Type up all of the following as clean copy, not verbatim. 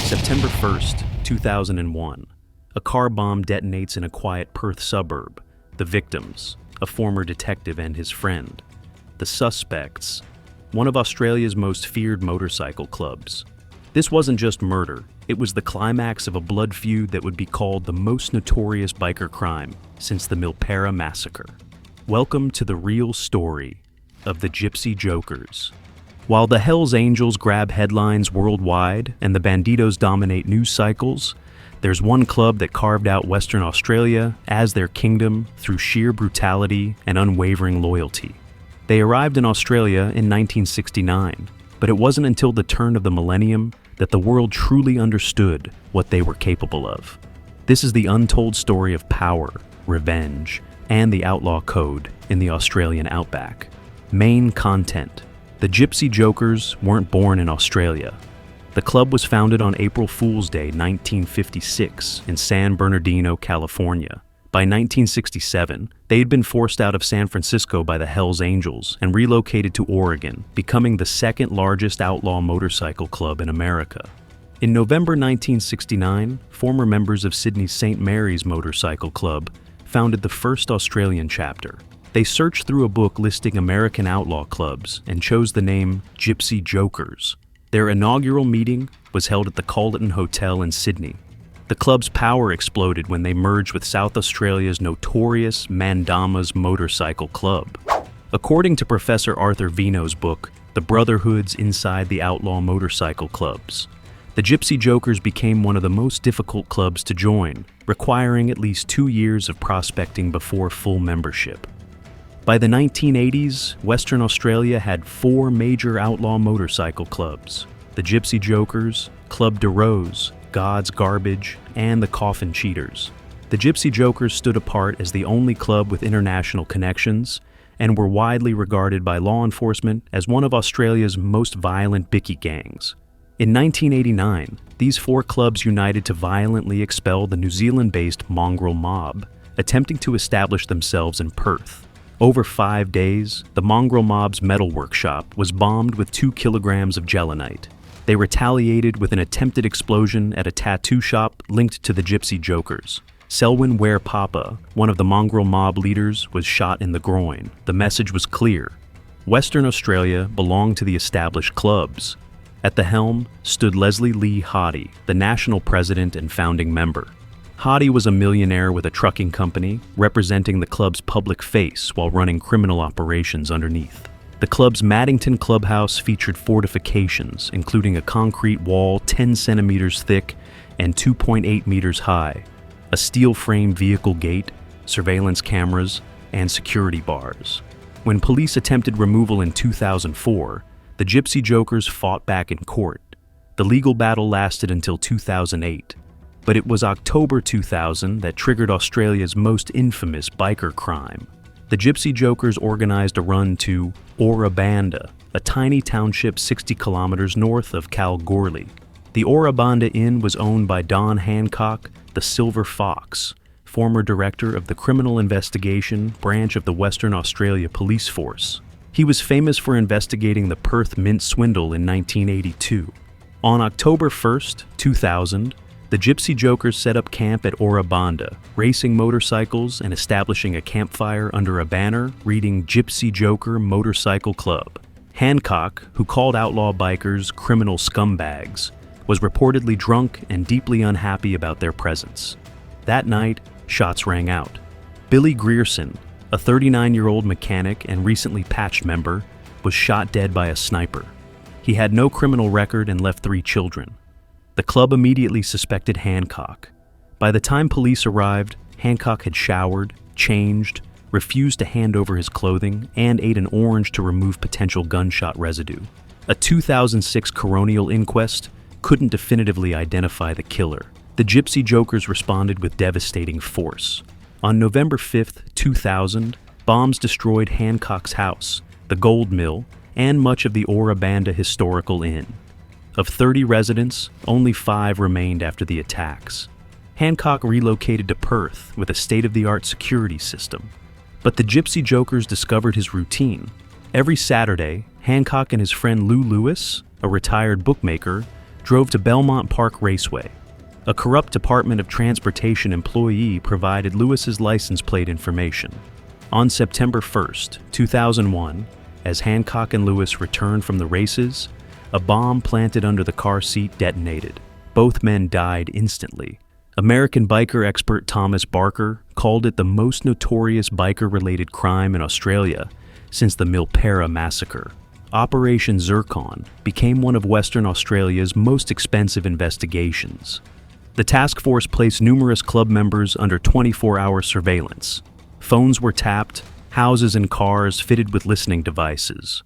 September 1st, 2001. A car bomb detonates in a quiet Perth suburb. The victims, a former detective and his friend. The suspects, one of Australia's most feared motorcycle clubs. This wasn't just murder, it was the climax of a blood feud that would be called the most notorious biker crime since the Milperra Massacre. Welcome to the real story of the Gypsy Jokers. While the Hells Angels grab headlines worldwide and the Bandidos dominate news cycles, there's one club that carved out Western Australia as their kingdom through sheer brutality and unwavering loyalty. They arrived in Australia in 1969, but it wasn't until the turn of the millennium that the world truly understood what they were capable of. This is the untold story of power, revenge, and the outlaw code in the Australian Outback. Main content. The Gypsy Jokers weren't born in Australia. The club was founded on April Fool's Day 1956 in San Bernardino, California. By 1967, they had been forced out of San Francisco by the Hells Angels and relocated to Oregon, becoming the second largest outlaw motorcycle club in America. In November 1969, former members of Sydney's St. Mary's Motorcycle Club founded the first Australian chapter. They searched through a book listing American outlaw clubs and chose the name Gypsy Jokers. Their inaugural meeting was held at the Calderton Hotel in Sydney. The club's power exploded when they merged with South Australia's notorious Mandamas Motorcycle Club. According to Professor Arthur Vino's book, The Brotherhoods Inside the Outlaw Motorcycle Clubs, the Gypsy Jokers became one of the most difficult clubs to join, requiring at least 2 years of prospecting before full membership. By the 1980s, Western Australia had 4 major outlaw motorcycle clubs: the Gypsy Jokers, Club de Rose, God's Garbage, and the Coffin Cheaters. The Gypsy Jokers stood apart as the only club with international connections and were widely regarded by law enforcement as one of Australia's most violent bikie gangs. In 1989, these 4 clubs united to violently expel the New Zealand-based mongrel mob, attempting to establish themselves in Perth. Over 5 days, the mongrel mob's metal workshop was bombed with 2 kilograms of gelinite. They retaliated with an attempted explosion at a tattoo shop linked to the Gypsy Jokers. Selwyn Ware Papa, one of the mongrel mob leaders, was shot in the groin. The message was clear. Western Australia belonged to the established clubs. At the helm stood Leslie Lee Hottie, the national president and founding member. Hottie was a millionaire with a trucking company, representing the club's public face while running criminal operations underneath. The club's Maddington clubhouse featured fortifications, including a concrete wall 10 centimeters thick and 2.8 meters high, a steel-frame vehicle gate, surveillance cameras, and security bars. When police attempted removal in 2004, the Gypsy Jokers fought back in court. The legal battle lasted until 2008. But it was October 2000 that triggered Australia's most infamous biker crime. The Gypsy Jokers organized a run to Ora Banda, a tiny township 60 kilometers north of Kalgoorlie. The Ora Banda Inn was owned by Don Hancock, the Silver Fox, former director of the Criminal Investigation Branch of the Western Australia Police Force. He was famous for investigating the Perth Mint swindle in 1982. On October 1st, 2000, the Gypsy Jokers set up camp at Ora Banda, racing motorcycles and establishing a campfire under a banner reading Gypsy Joker Motorcycle Club. Hancock, who called outlaw bikers criminal scumbags, was reportedly drunk and deeply unhappy about their presence. That night, shots rang out. Billy Grierson, a 39-year-old mechanic and recently patched member, was shot dead by a sniper. He had no criminal record and left 3 children. The club immediately suspected Hancock. By the time police arrived, Hancock had showered, changed, refused to hand over his clothing, and ate an orange to remove potential gunshot residue. A 2006 coronial inquest couldn't definitively identify the killer. The Gypsy Jokers responded with devastating force. On November 5th, 2000, bombs destroyed Hancock's house, the gold mill, and much of the Ora Banda Historical Inn. Of 30 residents, only 5 remained after the attacks. Hancock relocated to Perth with a state-of-the-art security system. But the Gypsy Jokers discovered his routine. Every Saturday, Hancock and his friend Lou Lewis, a retired bookmaker, drove to Belmont Park Raceway. A corrupt Department of Transportation employee provided Lewis's license plate information. On September 1st, 2001, as Hancock and Lewis returned from the races, a bomb planted under the car seat detonated. Both men died instantly. American biker expert Thomas Barker called it the most notorious biker-related crime in Australia since the Milperra Massacre. Operation Zirkcon became one of Western Australia's most expensive investigations. The task force placed numerous club members under 24-hour surveillance. Phones were tapped, houses and cars fitted with listening devices.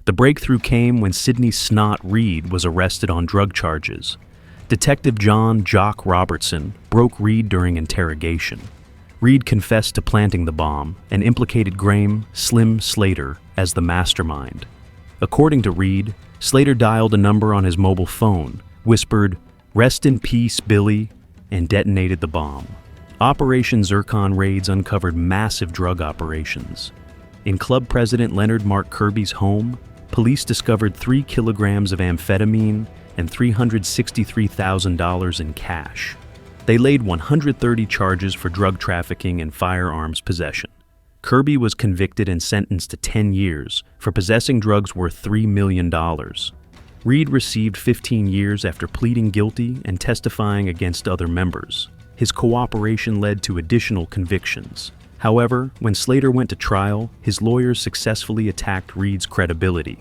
The breakthrough came when Sydney Snot Reed was arrested on drug charges. Detective John Jock Robertson broke Reed during interrogation. Reed confessed to planting the bomb and implicated Graham Slim Slater as the mastermind. According to Reed, Slater dialed a number on his mobile phone, whispered, "Rest in peace, Billy," and detonated the bomb. Operation Zircon raids uncovered massive drug operations. In Club President Leonard Mark Kirby's home, police discovered 3 kilograms of amphetamine and $363,000 in cash. They laid 130 charges for drug trafficking and firearms possession. Kirby was convicted and sentenced to 10 years for possessing drugs worth $3 million. Reed received 15 years after pleading guilty and testifying against other members. His cooperation led to additional convictions. However, when Slater went to trial, his lawyers successfully attacked Reed's credibility.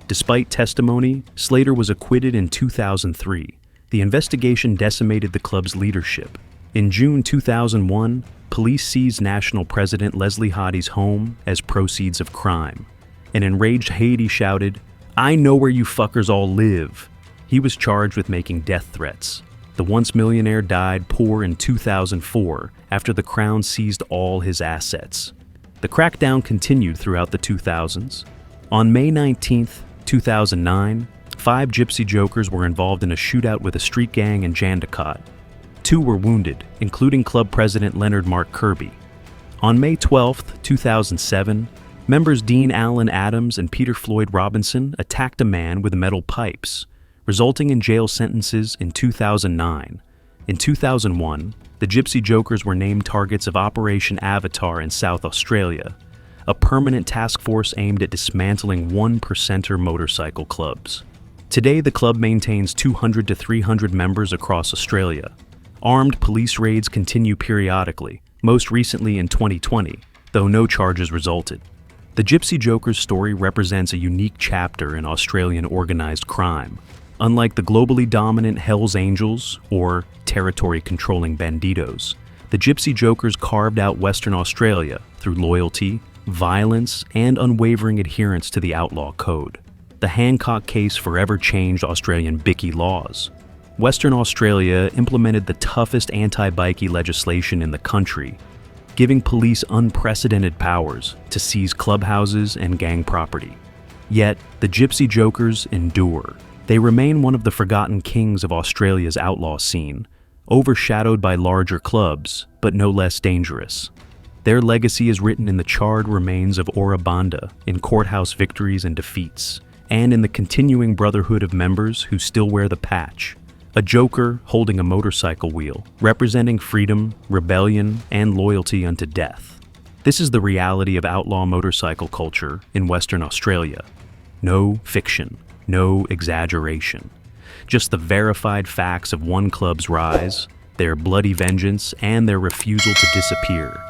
Despite testimony, Slater was acquitted in 2003. The investigation decimated the club's leadership. In June 2001, police seized National President Leslie Hottie's home as proceeds of crime. An enraged Haiti shouted, "I know where you fuckers all live." He was charged with making death threats. The once millionaire died poor in 2004 after the Crown seized all his assets. The crackdown continued throughout the 2000s. On May 19, 2009, 5 Gypsy Jokers were involved in a shootout with a street gang in Jandakot. 2 were wounded, including club president Leonard Mark Kirby. On May 12, 2007, members Dean Allen Adams and Peter Floyd Robinson attacked a man with metal pipes, resulting in jail sentences in 2009. In 2001, the Gypsy Jokers were named targets of Operation Avatar in South Australia, a permanent task force aimed at dismantling one-percenter motorcycle clubs. Today, the club maintains 200 to 300 members across Australia. Armed police raids continue periodically, most recently in 2020, though no charges resulted. The Gypsy Jokers story represents a unique chapter in Australian organized crime. Unlike the globally dominant Hells Angels or territory-controlling Bandidos, the Gypsy Jokers carved out Western Australia through loyalty, violence, and unwavering adherence to the Outlaw Code. The Hancock case forever changed Australian bikie laws. Western Australia implemented the toughest anti-bikie legislation in the country, giving police unprecedented powers to seize clubhouses and gang property. Yet, the Gypsy Jokers endure. They remain one of the forgotten kings of Australia's outlaw scene, overshadowed by larger clubs, but no less dangerous. Their legacy is written in the charred remains of Ora Banda, in courthouse victories and defeats, and in the continuing brotherhood of members who still wear the patch. A joker holding a motorcycle wheel, representing freedom, rebellion, and loyalty unto death. This is the reality of outlaw motorcycle culture in Western Australia. No fiction, no exaggeration. Just the verified facts of one club's rise, their bloody vengeance, and their refusal to disappear.